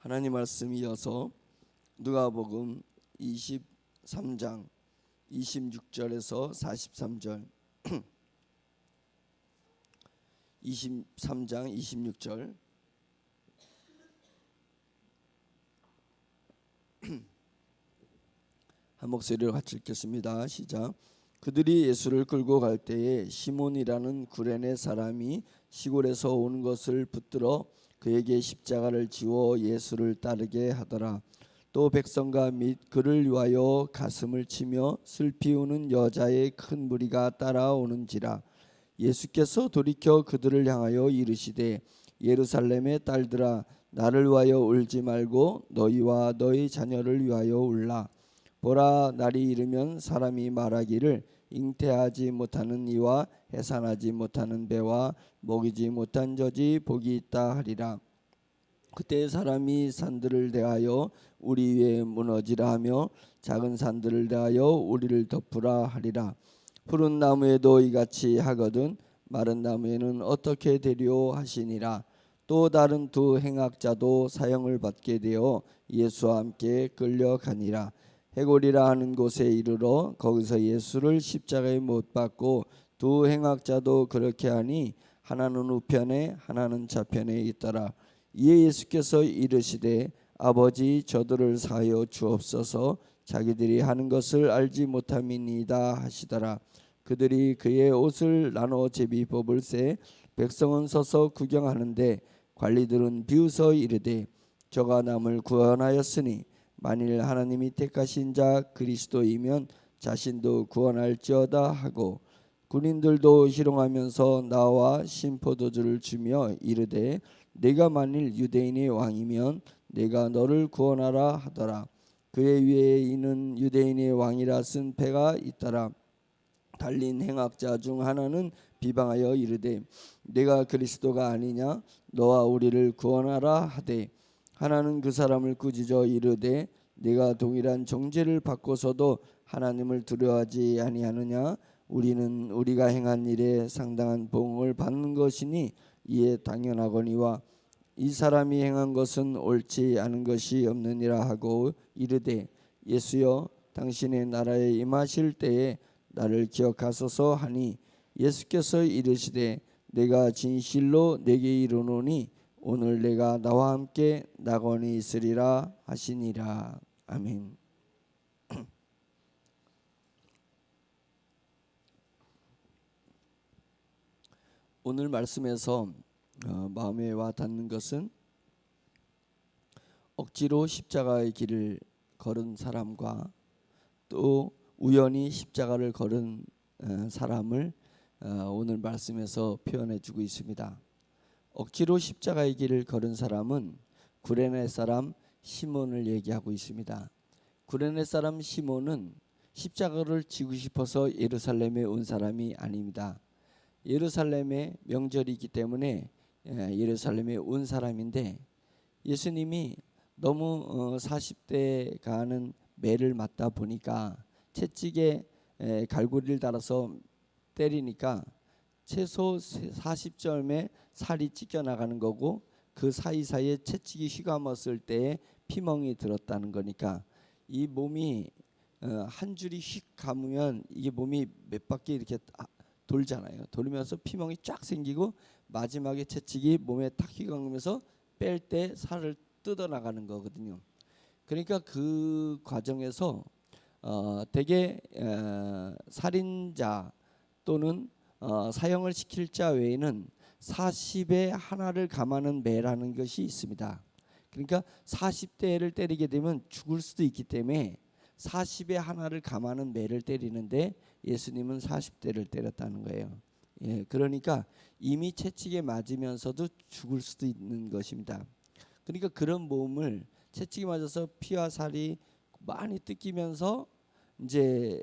하나님 말씀 이어서 누가복음 23장 26절에서 43절 23장 26절 한 목소리로 같이 읽겠습니다. 시작. 그들이 예수를 끌고 갈 때에 시몬이라는 구레네 사람이 시골에서 온 것을 붙들어 그에게 십자가를 지워 예수를 따르게 하더라. 또 백성과 및 그를 위하여 가슴을 치며 슬피 우는 여자의 큰 무리가 따라오는지라. 예수께서 돌이켜 그들을 향하여 이르시되 예루살렘의 딸들아 나를 위하여 울지 말고 너희와 너희 자녀를 위하여 울라. 보라, 날이 이르면 사람이 말하기를 잉태하지 못하는 이와 해산하지 못하는 배와 먹이지 못한 젖이 복이 있다 하리라. 그때 사람이 산들을 대하여 우리 위에 무너지라 하며 작은 산들을 대하여 우리를 덮으라 하리라. 푸른 나무에도 이같이 하거든 마른 나무에는 어떻게 되리오 하시니라. 또 다른 두 행악자도 사형을 받게 되어 예수와 함께 끌려가니라. 해골이라 하는 곳에 이르러 거기서 예수를 십자가에 못 박고 두 행악자도 그렇게 하니 하나는 우편에 하나는 좌편에 있더라. 이에 예수께서 이르시되 아버지 저들을 사하여 주옵소서 자기들이 하는 것을 알지 못함이니이다 하시더라. 그들이 그의 옷을 나눠 제비 뽑을새 백성은 서서 구경하는데 관리들은 비웃어 이르되 저가 남을 구원하였으니 만일 하나님이 택하신 자 그리스도이면 자신도 구원할지어다 하고 군인들도 희롱하면서 나와 신포도주를 주며 이르되 내가 만일 유대인의 왕이면 내가 너를 구원하라 하더라. 그의 위에 이는 유대인의 왕이라 쓴 패가 있더라. 달린 행악자 중 하나는 비방하여 이르되 내가 그리스도가 아니냐 너와 우리를 구원하라 하되 하나는 그 사람을 꾸짖어 이르되 네가 동일한 정죄를 받고서도 하나님을 두려워하지 아니하느냐 우리는 우리가 행한 일에 상당한 보응을 받는 것이니 이에 당연하거니와 이 사람이 행한 것은 옳지 않은 것이 없느니라 하고 이르되 예수여 당신의 나라에 임하실 때에 나를 기억하소서 하니 예수께서 이르시되 내가 진실로 내게 이르노니 오늘 내가 나와 함께 낙원에 있으리라 하시니라. 아멘. 오늘 말씀에서 마음에 와 닿는 것은 억지로 십자가의 길을 걸은 사람과 또 우연히 십자가를 걸은 사람을 오늘 말씀에서 표현해 주고 있습니다. 억지로 십자가의 길을 걸은 사람은 구레네 사람 시몬을 얘기하고 있습니다. 구레네 사람 시몬은 십자가를 지고 싶어서 예루살렘에 온 사람이 아닙니다. 예루살렘에 명절이 있기 때문에 예루살렘에 온 사람인데 예수님이 너무 40대 가는 매를 맞다 보니까 채찍에 갈고리를 달아서 때리니까 최소 40점의 살이 찢겨 나가는 거고 그 사이사이에 채찍이 휘감았을 때에 피멍이 들었다는 거니까 이 몸이 한 줄이 휙 감으면 이게 몸이 몇 바퀴 이렇게 돌잖아요. 돌면서 피멍이 쫙 생기고 마지막에 채찍이 몸에 탁 휘감으면서 뺄 때 살을 뜯어 나가는 거거든요. 그러니까 그 과정에서 대개 살인자 또는 사형을 시킬 자 외에는 40에 하나를 감하는 매라는 것이 있습니다. 그러니까 40대를 때리게 되면 죽을 수도 있기 때문에 40에 하나를 감하는 매를 때리는데 예수님은 40대를 때렸다는 거예요. 예, 그러니까 이미 채찍에 맞으면서도 죽을 수도 있는 것입니다. 그러니까 그런 몸을 채찍이 맞아서 피와 살이 많이 뜯기면서 이제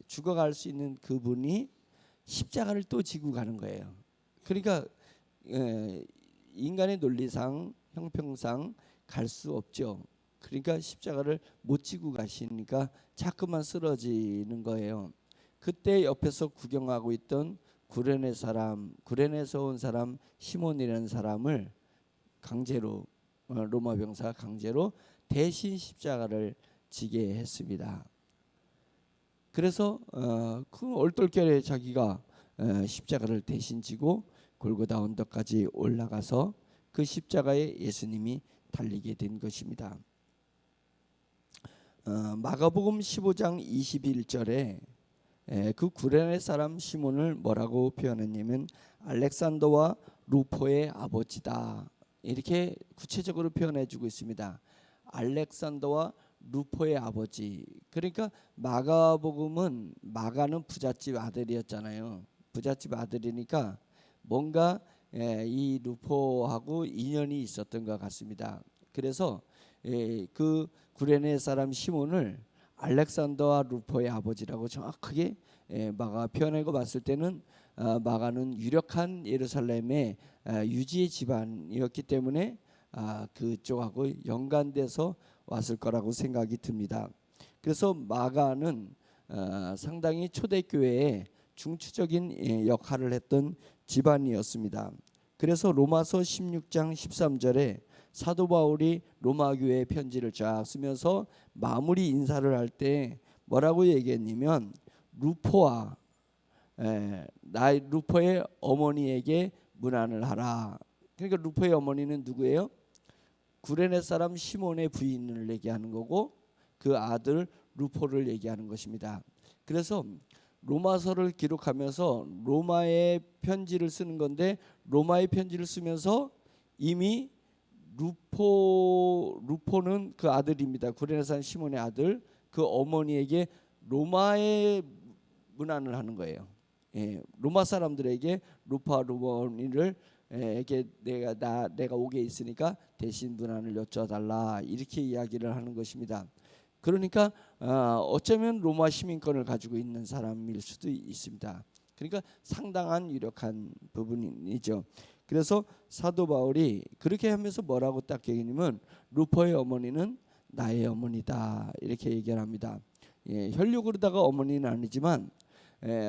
죽어갈 수 있는 그분이 십자가를 또 지고 가는 거예요. 그러니까 인간의 논리상 형평상 갈 수 없죠. 그러니까 십자가를 못 지고 가시니까 자꾸만 쓰러지는 거예요. 그때 옆에서 구경하고 있던 구레네 사람, 구레네에서 온 사람 시몬이라는 사람을 강제로 로마 병사가 강제로 대신 십자가를 지게 했습니다. 그래서 그 얼떨결에 자기가 십자가를 대신 지고 골고다 언덕까지 올라가서 그 십자가에 예수님이 달리게 된 것입니다. 마가복음 15장 21절에 그 구레네 사람 시몬을 뭐라고 표현했냐면 알렉산더와 루포의 아버지다, 이렇게 구체적으로 표현해주고 있습니다. 알렉산더와 루포의 아버지. 그러니까 마가복음은, 마가는 부잣집 아들이었잖아요. 부잣집 아들이니까 뭔가 이 루포하고 인연이 있었던 것 같습니다. 그래서 그 구레네 사람 시몬을 알렉산더와 루포의 아버지라고 정확하게 마가 표현하고 봤을 때는 마가는 유력한 예루살렘의 유지의 집안이었기 때문에 그쪽하고 연관돼서 왔을 거라고 생각이 듭니다. 그래서 마가는 상당히 초대교회에 중추적인 역할을 했던 집안이었습니다. 그래서 로마서 16장 13절에 사도 바울이 로마 교회에 편지를 쫙 쓰면서 마무리 인사를 할 때 뭐라고 얘기했냐면 루포와 루포의 어머니에게 문안을 하라. 그러니까 루포의 어머니는 누구예요? 구레네 사람 시몬의 부인을 얘기하는 거고 그 아들 루포를 얘기하는 것입니다. 그래서 로마서를 기록하면서 로마의 편지를 쓰는 건데, 로마의 편지를 쓰면서 이미 루포는 그 아들입니다. 구레네 사람 시몬의 아들, 그 어머니에게 로마의 문안을 하는 거예요. 로마 사람들에게 루파 루머니를 에게 내가 오게 있으니까 대신 문안을 여쭤달라, 이렇게 이야기를 하는 것입니다. 그러니까 어쩌면 로마 시민권을 가지고 있는 사람일 수도 있습니다. 그러니까 상당한 유력한 부분이죠. 그래서 사도 바울이 그렇게 하면서 뭐라고 딱 얘기하냐면 루포의 어머니는 나의 어머니다, 이렇게 얘기를 합니다. 혈육으로다가 어머니는 아니지만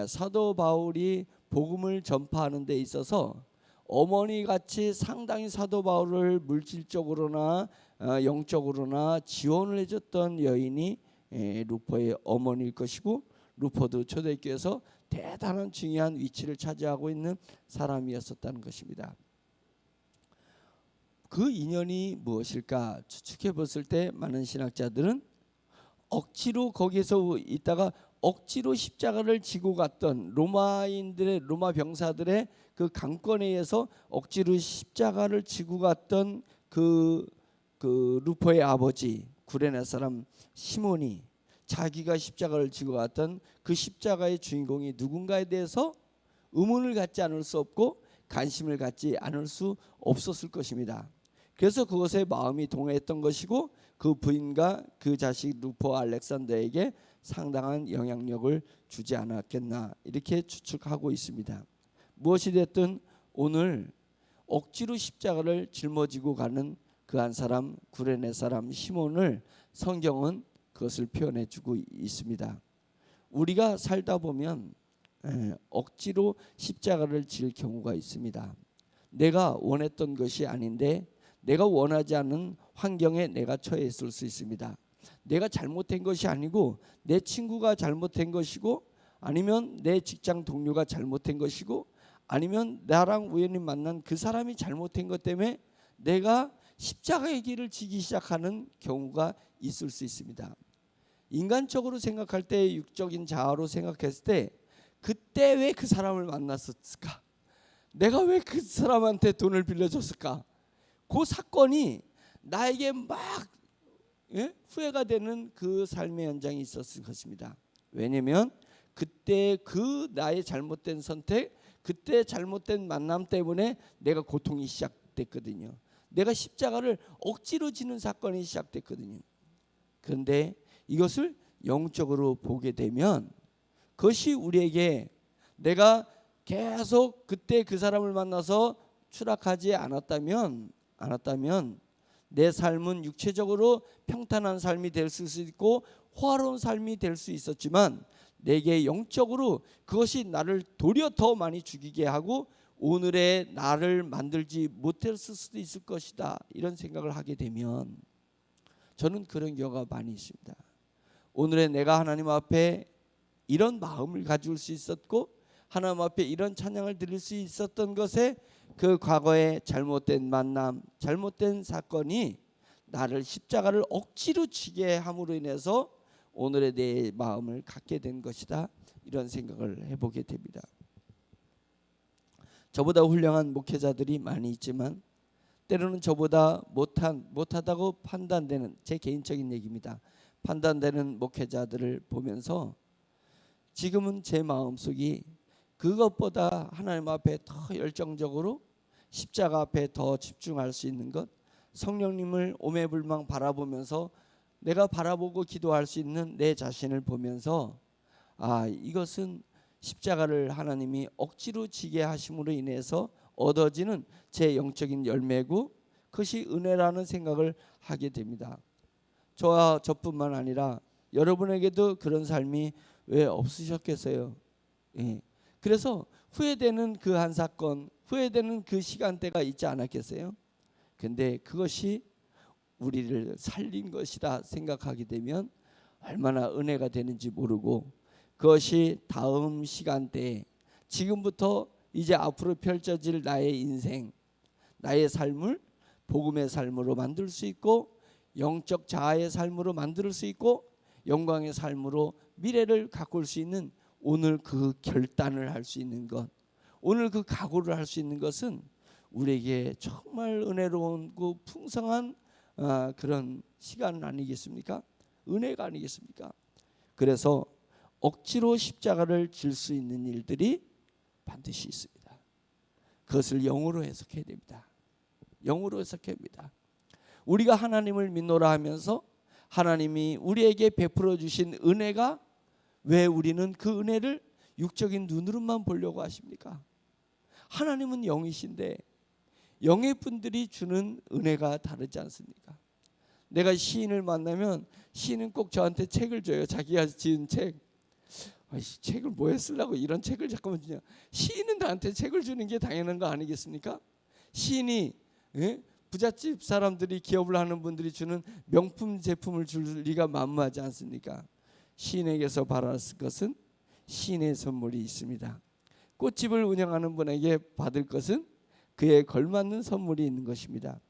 사도 바울이 복음을 전파하는 데 있어서 어머니 같이 상당히 사도 바울을 물질적으로나 영적으로나 지원을 해줬던 여인이 루포의 어머니일 것이고, 루포도 초대교회에서 대단한 중요한 위치를 차지하고 있는 사람이었었다는 것입니다. 그 인연이 무엇일까 추측해 봤을 때 많은 신학자들은 억지로 거기에서 있다가 억지로 십자가를 지고 갔던 로마 병사들의 그 강권에 의해서 억지로 십자가를 지고 갔던 그 루포의 아버지 구레네 사람 시몬이 자기가 십자가를 지고 갔던 그 십자가의 주인공이 누군가에 대해서 의문을 갖지 않을 수 없고 관심을 갖지 않을 수 없었을 것입니다. 그래서 그것에 마음이 동해했던 것이고, 그 부인과 그 자식 루포 알렉산더에게 상당한 영향력을 주지 않았겠나, 이렇게 추측하고 있습니다. 무엇이 됐든 오늘 억지로 십자가를 짊어지고 가는 그 한 사람 구레네 사람 시몬을 성경은 그것을 표현해 주고 있습니다. 우리가 살다 보면 억지로 십자가를 질 경우가 있습니다. 내가 원했던 것이 아닌데 내가 원하지 않는 환경에 내가 처해 있을 수 있습니다. 내가 잘못된 것이 아니고 내 친구가 잘못된 것이고, 아니면 내 직장 동료가 잘못된 것이고, 아니면 나랑 우연히 만난 그 사람이 잘못된 것 때문에 내가 십자가의 길을 지기 시작하는 경우가 있을 수 있습니다. 인간적으로 생각할 때, 육적인 자아로 생각했을 때 그때 왜 그 사람을 만났었을까? 내가 왜 그 사람한테 돈을 빌려줬을까? 그 사건이 나에게 막 후회가 되는 그 삶의 현장이 있었을 것입니다. 왜냐하면 그때 그 나의 잘못된 선택, 그때 잘못된 만남 때문에 내가 고통이 시작됐거든요. 내가 십자가를 억지로 지는 사건이 시작됐거든요. 그런데 이것을 영적으로 보게 되면 그것이 우리에게 내가 계속 그때 그 사람을 만나서 추락하지 않았다면 내 삶은 육체적으로 평탄한 삶이 될 수 있고 호화로운 삶이 될 수 있었지만, 내게 영적으로 그것이 나를 도리어 더 많이 죽이게 하고 오늘의 나를 만들지 못했을 수도 있을 것이다, 이런 생각을 하게 되면 저는 그런 경우가 많이 있습니다. 오늘의 내가 하나님 앞에 이런 마음을 가질 수 있었고 하나님 앞에 이런 찬양을 드릴 수 있었던 것에 그 과거의 잘못된 만남, 잘못된 사건이 나를 십자가를 억지로 지게 함으로 인해서 오늘의 내 마음을 갖게 된 것이다, 이런 생각을 해보게 됩니다. 저보다 훌륭한 목회자들이 많이 있지만 때로는 저보다 못하다고 판단되는, 제 개인적인 얘기입니다, 판단되는 목회자들을 보면서 지금은 제 마음속이 그것보다 하나님 앞에 더 열정적으로 십자가 앞에 더 집중할 수 있는 것, 성령님을 오매불망 바라보면서 내가 바라보고 기도할 수 있는 내 자신을 보면서 이것은 십자가를 하나님이 억지로 지게 하심으로 인해서 얻어지는 제 영적인 열매고 그것이 은혜라는 생각을 하게 됩니다. 저뿐만 아니라 여러분에게도 그런 삶이 왜 없으셨겠어요? 예. 그래서 후회되는 그 한 사건, 후회되는 그 시간대가 있지 않았겠어요? 근데 그것이 우리를 살린 것이다 생각하게 되면 얼마나 은혜가 되는지 모르고, 그것이 다음 시간대에 지금부터 이제 앞으로 펼쳐질 나의 인생, 나의 삶을 복음의 삶으로 만들 수 있고 영적 자아의 삶으로 만들 수 있고 영광의 삶으로 미래를 가꿀 수 있는 오늘 그 결단을 할 수 있는 것, 오늘 그 각오를 할 수 있는 것은 우리에게 정말 은혜로운 그 풍성한 그런 시간 아니겠습니까? 은혜가 아니겠습니까? 그래서 억지로 십자가를 질 수 있는 일들이 반드시 있습니다. 그것을 영으로 해석해야 됩니다. 영으로 해석해야 합니다. 우리가 하나님을 믿노라 하면서 하나님이 우리에게 베풀어 주신 은혜가 왜 우리는 그 은혜를 육적인 눈으로만 보려고 하십니까? 하나님은 영이신데 영의 분들이 주는 은혜가 다르지 않습니까? 내가 시인을 만나면 시인은 꼭 저한테 책을 줘요. 자기가 지은 책. 책을 뭐에 쓰려고 이런 책을 잠깐만 주냐. 시인은 나한테 책을 주는 게 당연한 거 아니겠습니까? 시인이 부잣집 사람들이, 기업을 하는 분들이 주는 명품 제품을 줄 리가 만무하지 않습니까? 시인에게서 받을 것은 시인의 선물이 있습니다. 꽃집을 운영하는 분에게 받을 것은 그에 걸맞는 선물이 있는 것입니다.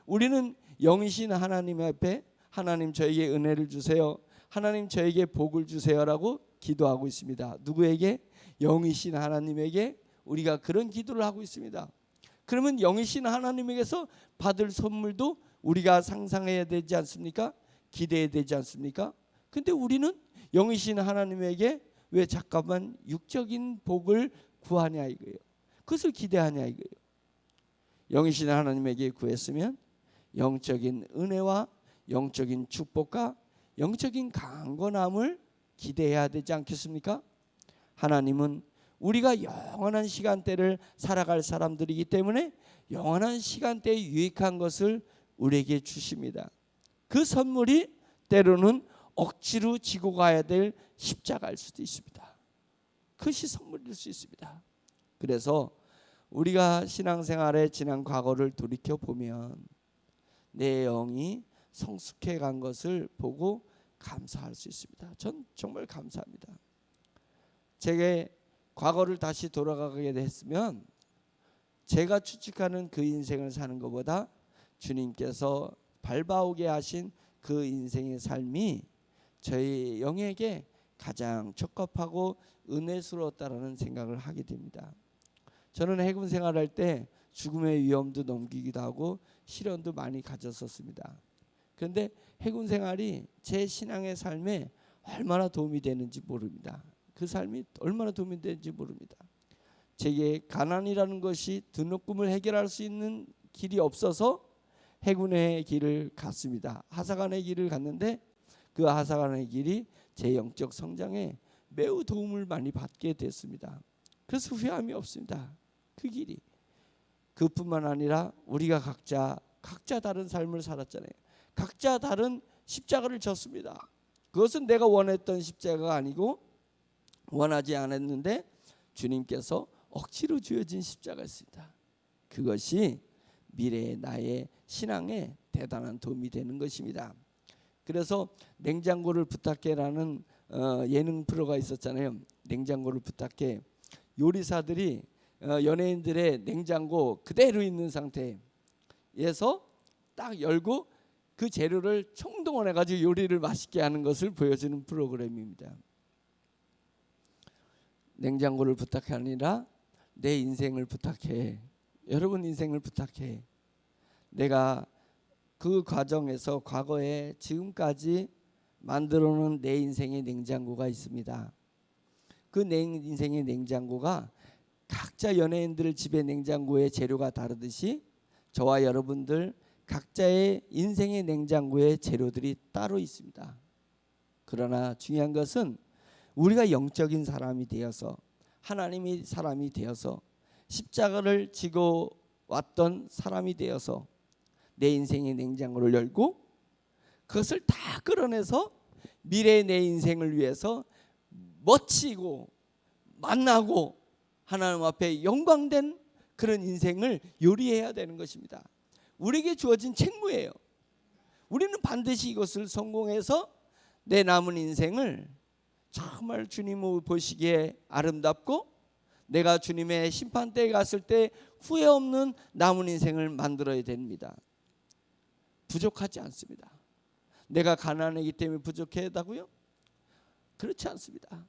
우리는 영이신 하나님 앞에 하나님 저에게 은혜를 주세요, 하나님 저에게 복을 주세요라고 기도하고 있습니다. 누구에게? 영이신 하나님에게 우리가 그런 기도를 하고 있습니다. 그러면 영이신 하나님에게서 받을 선물도 우리가 상상해야 되지 않습니까? 기대해야 되지 않습니까? 근데 우리는 영이신 하나님에게 왜 잠깐만 육적인 복을 구하냐 이거예요. 그것을 기대하냐 이거예요. 영이신 하나님에게 구했으면 영적인 은혜와 영적인 축복과 영적인 강건함을 기대해야 되지 않겠습니까? 하나님은 우리가 영원한 시간대를 살아갈 사람들이기 때문에 영원한 시간대에 유익한 것을 우리에게 주십니다. 그 선물이 때로는 억지로 지고 가야 될 십자가일 수도 있습니다. 그것이 선물일 수 있습니다. 그래서 우리가 신앙생활의 지난 과거를 돌이켜보면 내 영이 성숙해 간 것을 보고 감사할 수 있습니다. 전 정말 감사합니다. 제게 과거를 다시 돌아가게 됐으면 제가 추측하는 그 인생을 사는 것보다 주님께서 밟아오게 하신 그 인생의 삶이 저희 영에게 가장 적합하고 은혜스러웠다라는 생각을 하게 됩니다. 저는 해군 생활할 때 죽음의 위험도 넘기기도 하고 시련도 많이 가졌었습니다. 그런데 해군 생활이 제 신앙의 삶에 얼마나 도움이 되는지 모릅니다. 그 삶이 얼마나 도움이 되는지 모릅니다. 제게 가난이라는 것이 드높음을 해결할 수 있는 길이 없어서 해군의 길을 갔습니다. 하사관의 길을 갔는데 그 하사관의 길이 제 영적 성장에 매우 도움을 많이 받게 됐습니다. 그래서 후회함이 없습니다. 그 길이. 그뿐만 아니라 우리가 각자 다른 삶을 살았잖아요. 각자 다른 십자가를 졌습니다. 그것은 내가 원했던 십자가가 아니고 원하지 않았는데 주님께서 억지로 쥐어진 십자가가 있습니다. 그것이 미래의 나의 신앙에 대단한 도움이 되는 것입니다. 그래서 냉장고를 부탁해라는 예능 프로가 있었잖아요. 냉장고를 부탁해. 요리사들이 연예인들의 냉장고 그대로 있는 상태에서 딱 열고 그 재료를 총동원해 가지고 요리를 맛있게 하는 것을 보여주는 프로그램입니다. 냉장고를 부탁해 아니라 내 인생을 부탁해. 여러분 인생을 부탁해. 내가 그 과정에서 과거에 지금까지 만들어 놓은 내 인생의 냉장고가 있습니다. 그 내 인생의 냉장고가 각자 연예인들 집의 냉장고의 재료가 다르듯이 저와 여러분들 각자의 인생의 냉장고의 재료들이 따로 있습니다. 그러나 중요한 것은 우리가 영적인 사람이 되어서 하나님이 사람이 되어서 십자가를 지고 왔던 사람이 되어서 내 인생의 냉장고를 열고 그것을 다 끌어내서 미래의 내 인생을 위해서 멋지고 만나고 하나님 앞에 영광된 그런 인생을 요리해야 되는 것입니다. 우리에게 주어진 책무예요. 우리는 반드시 이것을 성공해서 내 남은 인생을 정말 주님을 보시기에 아름답고 내가 주님의 심판대에 갔을 때 후회 없는 남은 인생을 만들어야 됩니다. 부족하지 않습니다. 내가 가난하기 때문에 부족하다고요? 그렇지 않습니다.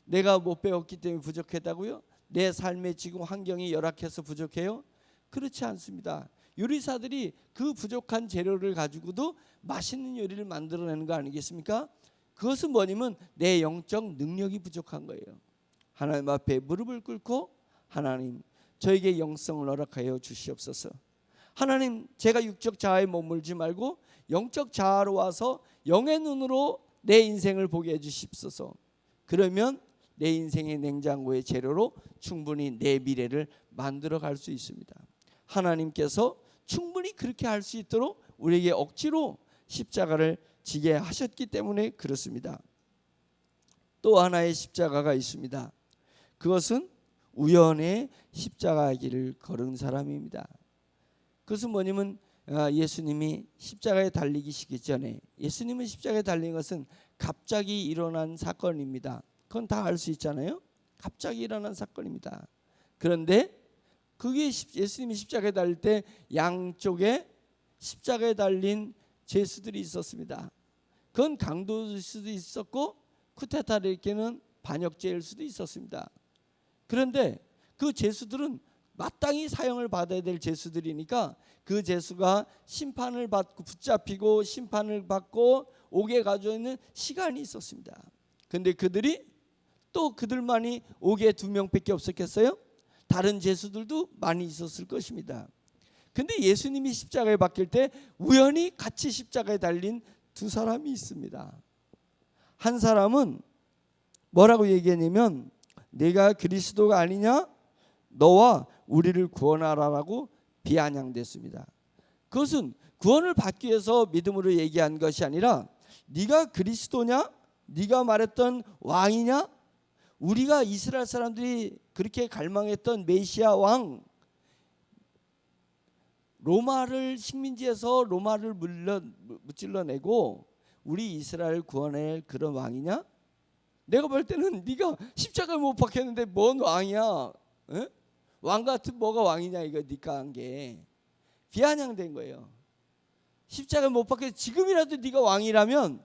내가 못 배웠기 때문에 부족하다고요? 내 삶의 지금 환경이 열악해서 부족해요? 그렇지 않습니다. 요리사들이 그 부족한 재료를 가지고도 맛있는 요리를 만들어내는 거 아니겠습니까? 그것은 뭐냐면 내 영적 능력이 부족한 거예요. 하나님 앞에 무릎을 꿇고 하나님 저에게 영성을 허락하여 주시옵소서. 하나님 제가 육적 자아에 머물지 말고 영적 자아로 와서 영의 눈으로 내 인생을 보게 해주십소서. 그러면 내 인생의 냉장고의 재료로 충분히 내 미래를 만들어 갈 수 있습니다. 하나님께서 충분히 그렇게 할 수 있도록 우리에게 억지로 십자가를 지게 하셨기 때문에 그렇습니다. 또 하나의 십자가가 있습니다. 그것은 우연의 십자가 길을 걸은 사람입니다. 그것은 뭐냐면 예수님이 십자가에 달리기 전에 예수님은 십자가에 달린 것은 갑자기 일어난 사건입니다. 그건 다 알 수 있잖아요. 갑자기 일어난 사건입니다. 그런데 그게 예수님이 십자가에 달릴 때 양쪽에 십자가에 달린 제수들이 있었습니다. 그건 강도일 수도 있었고 쿠데타르에게는 반역죄일 수도 있었습니다. 그런데 그 제수들은 마땅히 사형을 받아야 될 제수들이니까 그 제수가 심판을 받고 붙잡히고 심판을 받고 옥에 가져 있는 시간이 있었습니다. 그런데 그들이 또 그들만이 옥에 2명밖에 없었겠어요? 다른 제수들도 많이 있었을 것입니다. 근데 예수님이 십자가에 박힐 때 우연히 같이 십자가에 달린 2사람이 있습니다. 한 사람은 뭐라고 얘기했냐면 내가 그리스도가 아니냐? 너와 우리를 구원하라라고 비아냥됐습니다. 그것은 구원을 받기 위해서 믿음으로 얘기한 것이 아니라 네가 그리스도냐? 네가 말했던 왕이냐? 우리가 이스라엘 사람들이 그렇게 갈망했던 메시아 왕, 로마를 식민지에서 로마를 무찔러내고 우리 이스라엘 구원할 그런 왕이냐? 내가 볼 때는 네가 십자가에 못 박혔는데 뭔 왕이야? 에? 왕 같은 뭐가 왕이냐 이거 네가 한 게 비아냥된 거예요. 십자가에 못 박혀 지금이라도 네가 왕이라면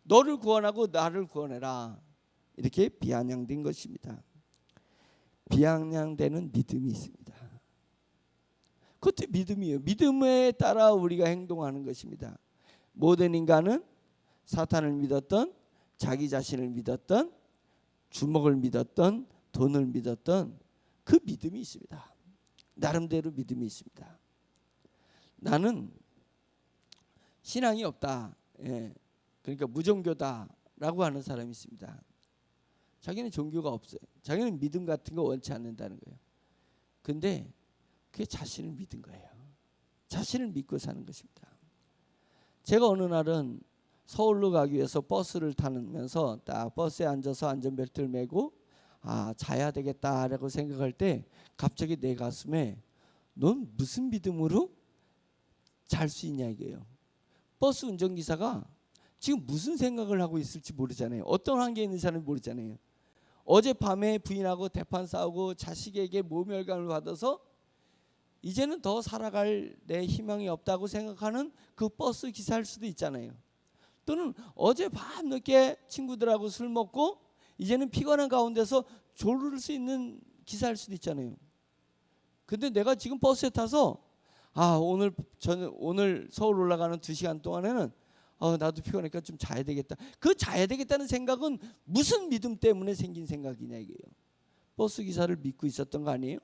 너를 구원하고 나를 구원해라. 이렇게 비아냥된 것입니다. 비아냥되는 믿음이 있습니다. 그것도 믿음이에요. 믿음에 따라 우리가 행동하는 것입니다. 모든 인간은 사탄을 믿었던 자기 자신을 믿었던 주먹을 믿었던 돈을 믿었던 그 믿음이 있습니다. 나름대로 믿음이 있습니다. 나는 신앙이 없다. 그러니까 무종교다라고 하는 사람이 있습니다. 자기는 종교가 없어요. 자기는 믿음 같은 거 원치 않는다는 거예요. 근데 그게 자신을 믿은 거예요. 자신을 믿고 사는 것입니다. 제가 어느 날은 서울로 가기 위해서 버스를 타면서 딱 버스에 앉아서 안전벨트를 매고 자야 되겠다라고 생각할 때 갑자기 내 가슴에 넌 무슨 믿음으로 잘 수 있냐 이거예요. 버스 운전기사가 지금 무슨 생각을 하고 있을지 모르잖아요. 어떤 환경에 있는 사람이 모르잖아요. 어젯밤에 부인하고 대판 싸우고 자식에게 모멸감을 받아서 이제는 더 살아갈 내 희망이 없다고 생각하는 그 버스 기사일 수도 있잖아요. 또는 어제 밤늦게 친구들하고 술 먹고 이제는 피곤한 가운데서 졸을 수 있는 기사일 수도 있잖아요. 근데 내가 지금 버스에 타서 오늘 서울 올라가는 2시간 동안에는 나도 피곤하니까 좀 자야 되겠다. 그 자야 되겠다는 생각은 무슨 믿음 때문에 생긴 생각이냐 이게요. 버스 기사를 믿고 있었던 거 아니에요?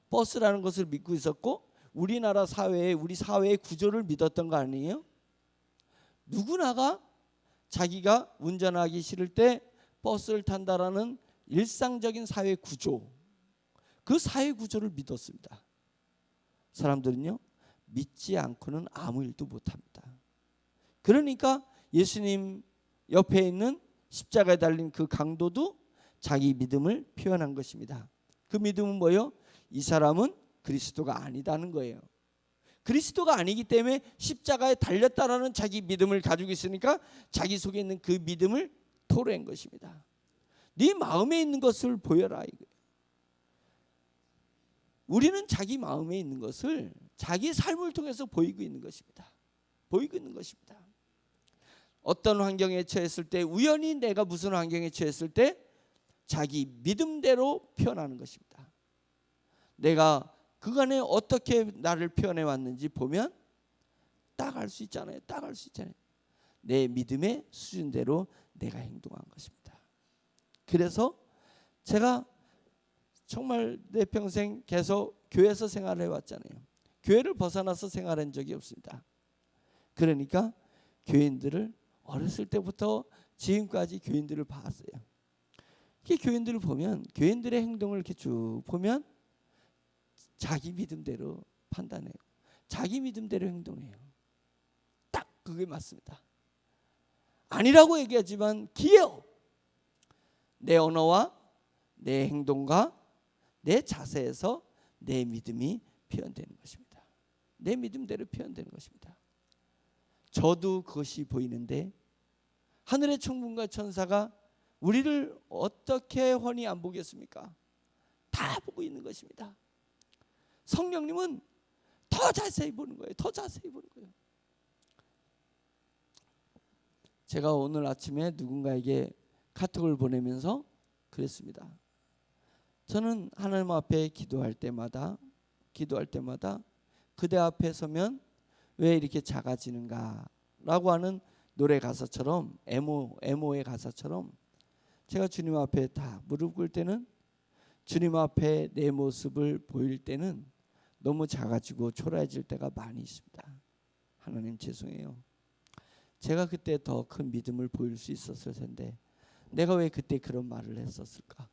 버스라는 것을 믿고 있었고 우리나라 사회에 우리 사회의 구조를 믿었던 거 아니에요? 누구나가 자기가 운전하기 싫을 때 버스를 탄다라는 일상적인 사회 구조, 그 사회 구조를 믿었습니다. 사람들은요 믿지 않고는 아무 일도 못합니다. 그러니까 예수님 옆에 있는 십자가에 달린 그 강도도 자기 믿음을 표현한 것입니다. 그 믿음은 뭐예요? 이 사람은 그리스도가 아니다는 거예요. 그리스도가 아니기 때문에 십자가에 달렸다라는 자기 믿음을 가지고 있으니까 자기 속에 있는 그 믿음을 토로한 것입니다. 네 마음에 있는 것을 보여라 이거예요. 우리는 자기 마음에 있는 것을 자기 삶을 통해서 보이고 있는 것입니다. 보이고 있는 것입니다. 어떤 환경에 처했을 때 우연히 내가 무슨 환경에 처했을 때 자기 믿음대로 표현하는 것입니다. 내가 그간에 어떻게 나를 표현해 왔는지 보면 딱 알 수 있잖아요. 딱 알 수 있잖아요. 내 믿음의 수준대로 내가 행동한 것입니다. 그래서 제가 정말 내 평생 계속 교회에서 생활을 해왔잖아요. 교회를 벗어나서 생활한 적이 없습니다. 그러니까 교인들을 어렸을 때부터 지금까지 교인들을 봤어요. 이 교인들을 보면 교인들의 행동을 이렇게 쭉 보면 자기 믿음대로 판단해요. 자기 믿음대로 행동해요. 딱 그게 맞습니다. 아니라고 얘기하지만 기예요. 내 언어와 내 행동과 내 자세에서 내 믿음이 표현되는 것입니다. 내 믿음대로 표현되는 것입니다. 저도 그것이 보이는데 하늘의 천군과 천사가 우리를 어떻게 훤히 안 보겠습니까? 다 보고 있는 것입니다. 성령님은 더 자세히 보는 거예요. 더 자세히 보는 거예요. 제가 오늘 아침에 누군가에게 카톡을 보내면서 그랬습니다. 저는 하나님 앞에 기도할 때마다 그대 앞에 서면 왜 이렇게 작아지는가 라고 하는 노래 가사처럼 에모의 가사처럼 제가 주님 앞에 다 무릎 꿇을 때는 주님 앞에 내 모습을 보일 때는 너무 작아지고 초라해질 때가 많이 있습니다. 하나님 죄송해요. 제가 그때 더 큰 믿음을 보일 수 있었을 텐데 내가 왜 그때 그런 말을 했었을까?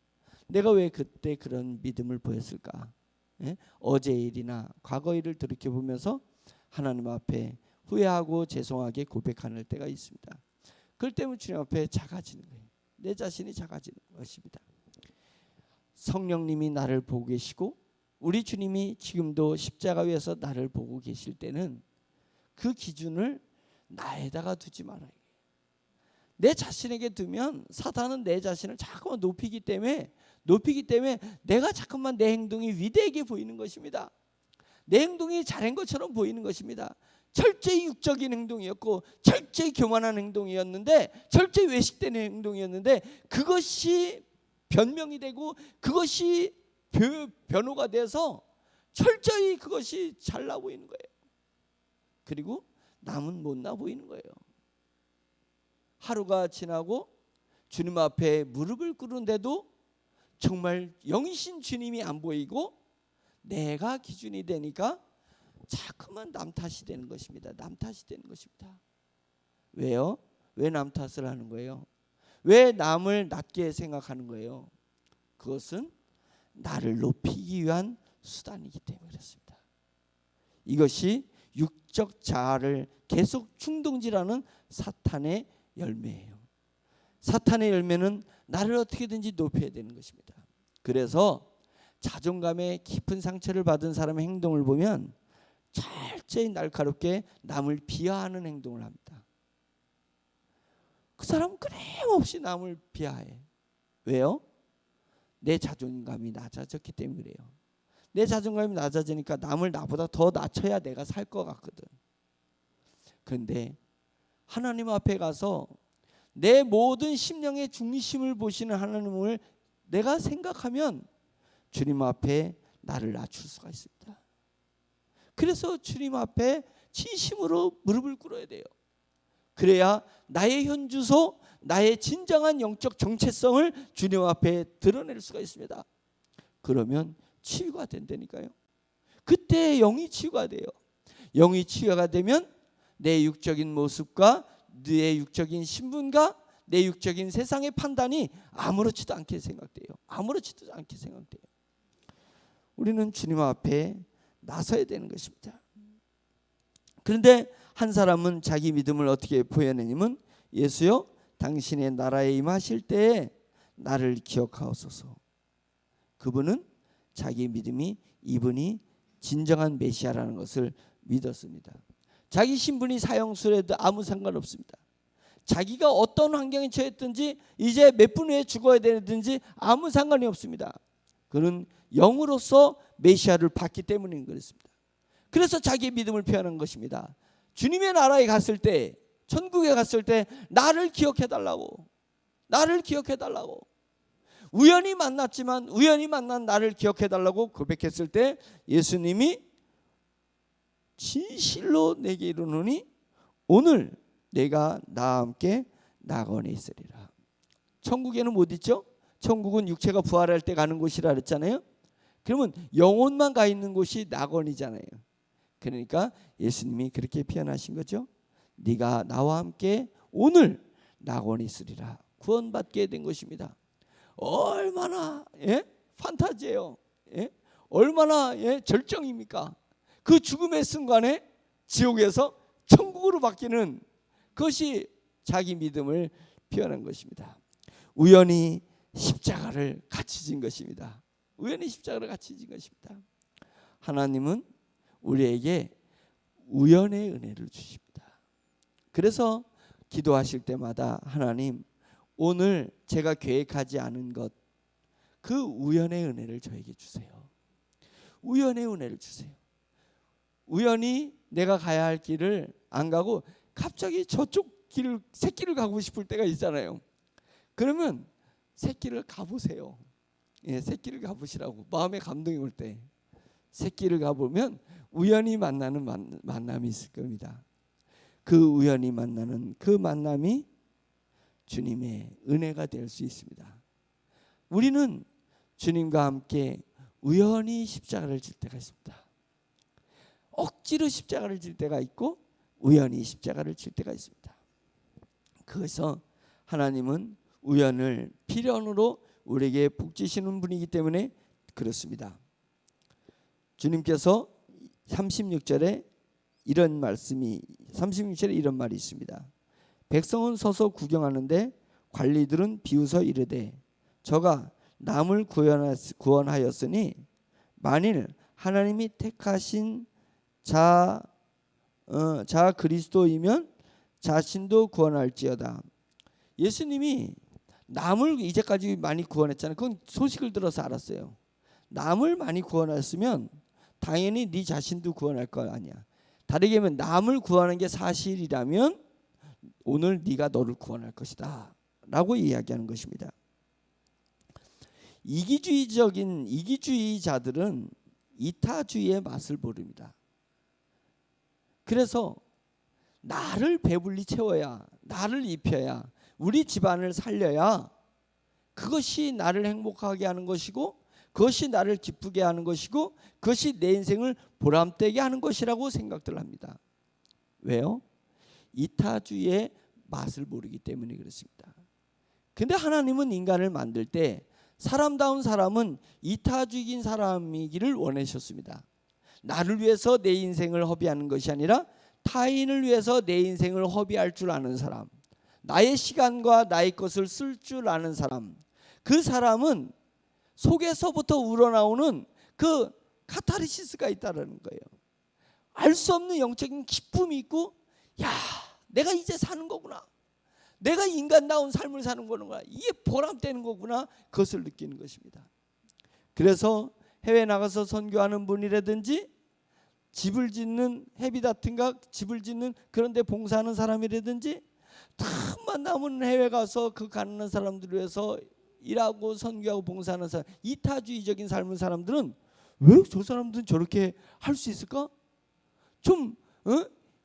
내가 왜 그때 그런 믿음을 보였을까? 예? 어제 일이나 과거 일을 돌이켜보면서 하나님 앞에 후회하고 죄송하게 고백하는 때가 있습니다. 그럴 때면 주님 앞에 작아지는 거예요. 내 자신이 작아지는 것입니다. 성령님이 나를 보고 계시고 우리 주님이 지금도 십자가 위에서 나를 보고 계실 때는 그 기준을 나에다가 두지 말아요. 내 자신에게 두면 사탄은 내 자신을 자꾸만 높이기 때문에 내가 자꾸만 내 행동이 위대하게 보이는 것입니다. 내 행동이 잘한 것처럼 보이는 것입니다. 철저히 육적인 행동이었고 철저히 교만한 행동이었는데 철저히 외식된 행동이었는데 그것이 변명이 되고 그것이 변호가 돼서 철저히 그것이 잘나 보이는 거예요. 그리고 남은 못나 보이는 거예요. 하루가 지나고 주님 앞에 무릎을 꿇은데도 정말 영이신 주님이 안 보이고 내가 기준이 되니까 자꾸만 남 탓이 되는 것입니다. 남 탓이 되는 것입니다. 왜요? 왜 남 탓을 하는 거예요? 왜 남을 낮게 생각하는 거예요? 그것은 나를 높이기 위한 수단이기 때문에 그렇습니다. 이것이 육적 자아를 계속 충동질하는 사탄의 열매예요. 사탄의 열매는 나를 어떻게든지 높여야 되는 것입니다. 그래서 자존감에 깊은 상처를 받은 사람의 행동을 보면 철저히 날카롭게 남을 비하하는 행동을 합니다. 그 사람은 끊임없이 남을 비하해. 왜요? 내 자존감이 낮아졌기 때문에 그래요. 내 자존감이 낮아지니까 남을 나보다 더 낮춰야 내가 살 것 같거든. 그런데 하나님 앞에 가서 내 모든 심령의 중심을 보시는 하나님을 내가 생각하면 주님 앞에 나를 낮출 수가 있습니다. 그래서 주님 앞에 진심으로 무릎을 꿇어야 돼요. 그래야 나의 현주소, 나의 진정한 영적 정체성을 주님 앞에 드러낼 수가 있습니다. 그러면 치유가 된다니까요. 그때 영이 치유가 돼요. 영이 치유가 되면 내 육적인 모습과 내 육적인 신분과 내 육적인 세상의 판단이 아무렇지도 않게 생각돼요. 아무렇지도 않게 생각돼요. 우리는 주님 앞에 나서야 되는 것입니다. 그런데 한 사람은 자기 믿음을 어떻게 표현하냐면, 예수여 당신의 나라에 임하실 때에 나를 기억하옵소서. 그분은 자기 믿음이 이분이 진정한 메시아라는 것을 믿었습니다. 자기 신분이 사형수라도 아무 상관없습니다. 자기가 어떤 환경에 처했든지 이제 몇 분 후에 죽어야 되든지 아무 상관이 없습니다. 그는 영으로서 메시아를 받기 때문인 그렇습니다. 그래서 자기의 믿음을 표현한 것입니다. 주님의 나라에 갔을 때, 천국에 갔을 때 나를 기억해달라고, 나를 기억해달라고, 우연히 만났지만 우연히 만난 나를 기억해달라고 고백했을 때 예수님이 진실로 내게 이르노니 오늘 내가 나와 함께 낙원에 있으리라. 천국에는 못 있죠? 천국은 육체가 부활할 때 가는 곳이라 그랬잖아요. 그러면 영혼만 가 있는 곳이 낙원이잖아요. 그러니까 예수님이 그렇게 표현하신 거죠. 네가 나와 함께 오늘 낙원에 있으리라. 구원받게 된 것입니다. 얼마나 판타지예요. 얼마나 절정입니까? 그 죽음의 순간에 지옥에서 천국으로 바뀌는 그것이 자기 믿음을 표현한 것입니다. 우연히 십자가를 같이 진 것입니다. 우연히 십자가를 같이 진 것입니다. 하나님은 우리에게 우연의 은혜를 주십니다. 그래서 기도하실 때마다 하나님, 오늘 제가 계획하지 않은 것, 그 우연의 은혜를 저에게 주세요. 우연의 은혜를 주세요. 우연히 내가 가야 할 길을 안 가고 갑자기 저쪽 길을, 새길을 가고 싶을 때가 있잖아요. 그러면 새길을 가보세요. 새길을 가보시라고. 마음에 감동이 올 때 새길을 가보면 우연히 만나는 만남이 있을 겁니다. 그 우연히 만나는 그 만남이 주님의 은혜가 될 수 있습니다. 우리는 주님과 함께 우연히 십자가를 질 때가 있습니다. 억지로 십자가를 질 때가 있고 우연히 십자가를 질 때가 있습니다. 그래서 하나님은 우연을 필연으로 우리에게 복주시는 분이기 때문에 그렇습니다. 주님께서 36절에 이런 말씀이 36절에 이런 말이 있습니다. 백성은 서서 구경하는데 관리들은 비웃어 이르되 저가 남을 구원하였으니 만일 하나님이 택하신 자 그리스도이면 자신도 구원할지어다. 예수님이 남을 이제까지 많이 구원했잖아요. 그건 소식을 들어서 알았어요. 남을 많이 구원했으면 당연히 네 자신도 구원할 거 아니야. 다르게 하면 남을 구원하는 게 사실이라면 오늘 네가 너를 구원할 것이다 라고 이야기하는 것입니다. 이기주의자들은 이타주의의 맛을 모릅니다. 그래서 나를 배불리 채워야, 나를 입혀야, 우리 집안을 살려야 그것이 나를 행복하게 하는 것이고 그것이 나를 기쁘게 하는 것이고 그것이 내 인생을 보람되게 하는 것이라고 생각들 합니다. 왜요? 이타주의의 맛을 모르기 때문에 그렇습니다. 근데 하나님은 인간을 만들 때 사람다운 사람은 이타주의인 사람이기를 원하셨습니다. 나를 위해서 내 인생을 허비하는 것이 아니라 타인을 위해서 내 인생을 허비할 줄 아는 사람, 나의 시간과 나의 것을 쓸 줄 아는 사람, 그 사람은 속에서부터 우러나오는 그 카타르시스가 있다는 거예요. 알 수 없는 영적인 기쁨이 있고, 야, 내가 이제 사는 거구나, 내가 인간다운 삶을 사는 거구나, 이게 보람되는 거구나, 그것을 느끼는 것입니다. 그래서 해외 나가서 선교하는 분이라든지 집을 짓는 헤비다튼가 집을 짓는 그런 데 봉사하는 사람이라든지 틈만 남은 해외 가서 그 가난한 사람들을 위해서 일하고 선교하고 봉사하는 사람, 이타주의적인 삶을 사람들은 왜 저 사람들은 저렇게 할 수 있을까? 좀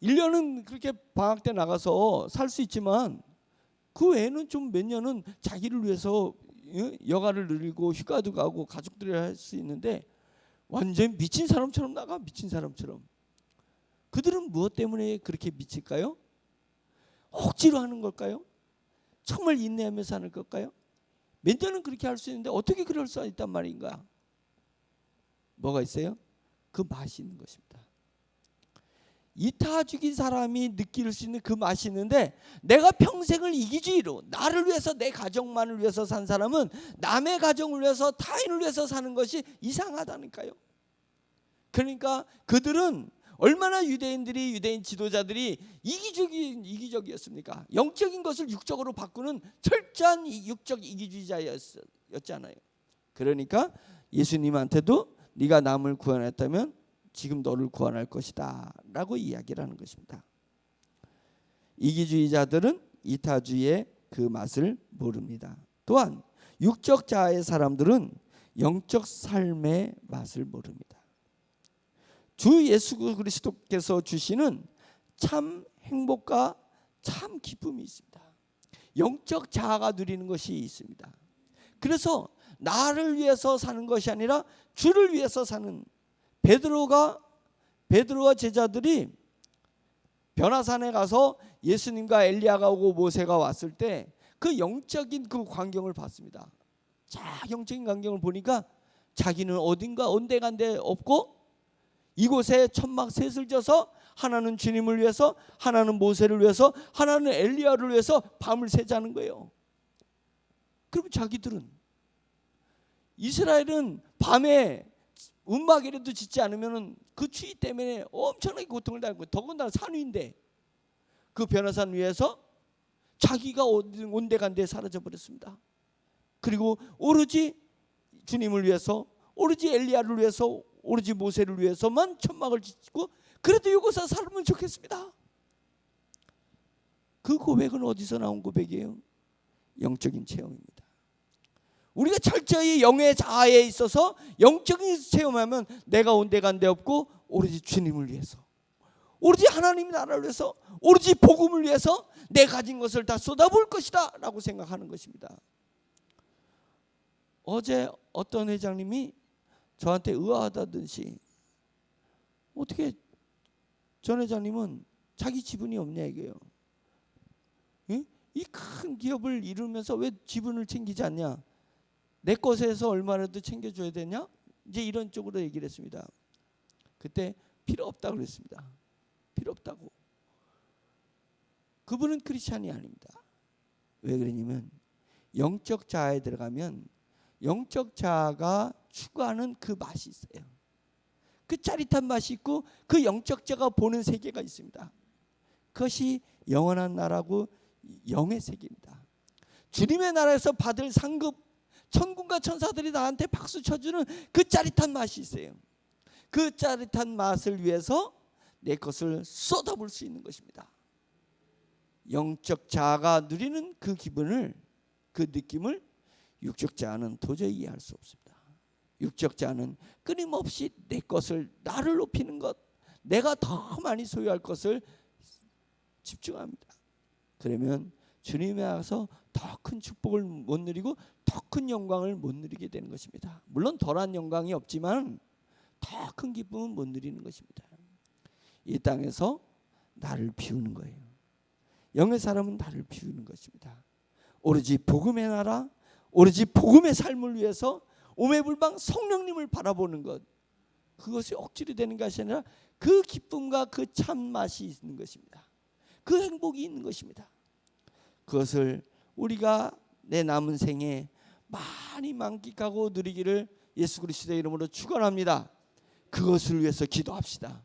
1년은 그렇게 방학 때 나가서 살 수 있지만 그 외에는 좀 몇 년은 자기를 위해서 여가를 누리고 휴가도 가고 가족들이 할 수 있는데 완전 미친 사람처럼 나가. 미친 사람처럼. 그들은 무엇 때문에 그렇게 미칠까요? 억지로 하는 걸까요? 정말 인내하면서 하는 걸까요? 몇 년은 그렇게 할 수 있는데 어떻게 그럴 수 있단 말인가? 뭐가 있어요? 그 맛이 있는 것입니다. 이타주기 사람이 느낄 수 있는 그 맛이 있는데, 내가 평생을 이기주의로 나를 위해서 내 가정만을 위해서 산 사람은 남의 가정을 위해서 타인을 위해서 사는 것이 이상하다니까요. 그러니까 그들은 얼마나 유대인 지도자들이 이기적이었습니까? 영적인 것을 육적으로 바꾸는 철저한 육적 이기주의자였잖아요. 그러니까 예수님한테도 네가 남을 구원했다면 지금 너를 구원할 것이다 라고 이야기를 하는 것입니다. 이기주의자들은 이타주의의 그 맛을 모릅니다. 또한 육적 자아의 사람들은 영적 삶의 맛을 모릅니다. 주 예수 그리스도께서 주시는 참 행복과 참 기쁨이 있습니다. 영적 자아가 누리는 것이 있습니다. 그래서 나를 위해서 사는 것이 아니라 주를 위해서 사는, 베드로와 제자들이 변화산에 가서 예수님과 엘리야가 오고 모세가 왔을 때 그 영적인 그 광경을 봤습니다. 자, 영적인 광경을 보니까 자기는 어딘가 온데간데 없고 이곳에 천막 셋을 져서 하나는 주님을 위해서, 하나는 모세를 위해서, 하나는 엘리야를 위해서 밤을 새자는 거예요. 그러면 자기들은, 이스라엘은 밤에 움막이라도 짓지 않으면 그 추위 때문에 엄청나게 고통을 당하고, 더군다나 산 위인데 그 변화산 위에서 자기가 온데간데 사라져 버렸습니다. 그리고 오로지 주님을 위해서, 오로지 엘리야를 위해서, 오로지 모세를 위해서만 천막을 짓고, 그래도 이곳에 살면 좋겠습니다. 그 고백은 어디서 나온 고백이에요? 영적인 체험입니다. 우리가 철저히 영의 자아에 있어서 영적인 체험하면 내가 온데간데 없고 오로지 주님을 위해서, 오로지 하나님 나라를 위해서, 오로지 복음을 위해서 내 가진 것을 다 쏟아부을 것이다 라고 생각하는 것입니다. 어제 어떤 회장님이 저한테 의아하다듯이, 어떻게 전 회장님은 자기 지분이 없냐 이거예요. 이 큰 기업을 이루면서 왜 지분을 챙기지 않냐, 내 것에서 얼마라도 챙겨줘야 되냐, 이제 이런 쪽으로 얘기를 했습니다. 그때 필요 없다고 그랬습니다. 필요 없다고. 그분은 크리스찬이 아닙니다. 왜 그러냐면 영적 자아에 들어가면 영적 자아가 추구하는 그 맛이 있어요. 그 짜릿한 맛이 있고 그 영적 자아가 보는 세계가 있습니다. 그것이 영원한 나라고 영의 세계입니다. 주님의 나라에서 받을 상급, 천군과 천사들이 나한테 박수 쳐주는 그 짜릿한 맛이 있어요. 그 짜릿한 맛을 위해서 내 것을 쏟아부을 수 있는 것입니다. 영적 자아가 누리는 그 기분을, 그 느낌을 육적 자아는 도저히 이해할 수 없습니다. 육적 자아는 끊임없이 내 것을, 나를 높이는 것, 내가 더 많이 소유할 것을 집중합니다. 그러면 주님에 와서 더 큰 축복을 못 누리고 더 큰 영광을 못 누리게 되는 것입니다. 물론 덜한 영광이 없지만 더 큰 기쁨은 못 누리는 것입니다. 이 땅에서 나를 비우는 거예요. 영의 사람은 나를 비우는 것입니다. 오로지 복음의 나라, 오로지 복음의 삶을 위해서 오매불망 성령님을 바라보는 것, 그것이 억지로 되는 것이 아니라 그 기쁨과 그 참맛이 있는 것입니다. 그 행복이 있는 것입니다. 그것을 우리가 내 남은 생에 많이 만끽하고 누리기를 예수 그리스도의 이름으로 축원합니다. 그것을 위해서 기도합시다.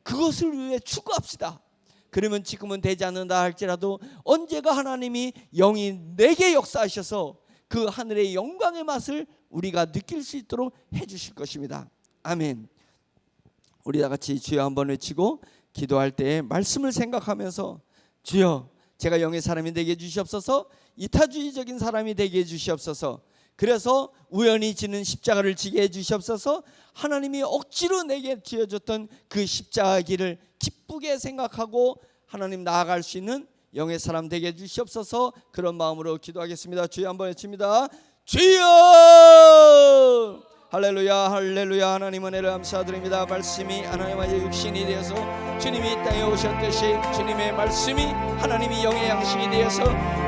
그것을 위해 추구합시다. 그러면 지금은 되지 않는다 할지라도 언제가 하나님이 영이 내게 역사하셔서 그 하늘의 영광의 맛을 우리가 느낄 수 있도록 해주실 것입니다. 아멘. 우리 다 같이 주여 한번 외치고 기도할 때 말씀을 생각하면서 주여 제가 영의 사람이 되게 해주시옵소서. 이타주의적인 사람이 되게 해주시옵소서. 그래서 우연히 지는 십자가를 지게 해주시옵소서. 하나님이 억지로 내게 지어줬던 그 십자가 길을 기쁘게 생각하고 하나님 나아갈 수 있는 영의 사람 되게 해주시옵소서. 그런 마음으로 기도하겠습니다. 주여 한번 외칩니다. 주여! 할렐루야 할렐루야. 하나님 은혜를 감사드립니다. 말씀이 하나님의 육신이 되어서 주님이 이 땅에 오셨듯이 주님의 말씀이 하나님이 영의 양식이 되어서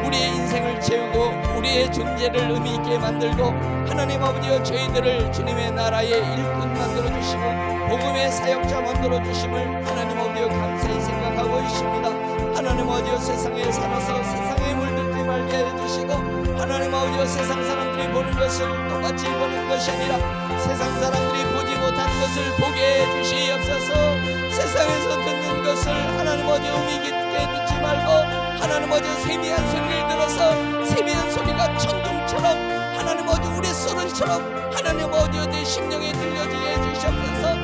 우리의 인생을 채우고 우리의 존재를 의미 있게 만들고 하나님 아버지여 저희들을 주님의 나라의 일꾼 만들어주시고 복음의 사역자 만들어주심을 하나님 아버지여 감사히 생각하고 있습니다. 하나님 아버지여 세상에 살아서 세상에 물들지 말게 해주시고 하나님 아버지여 세상 사람들이 보는 것을 똑같이 보는 것이 아니라 세상 사람들이 보지 못하는 것을 보게 해주시옵소서. 세상에서 듣는 것을 하나님 아버지 의미 깊게 듣지 말고 하나님 아버지 세미한 소리를 들어서 세미한 소리가 천둥처럼 하나님 아버지 우리 소리처럼 하나님 아버지 내 심령에 들려지게 해주시옵소서.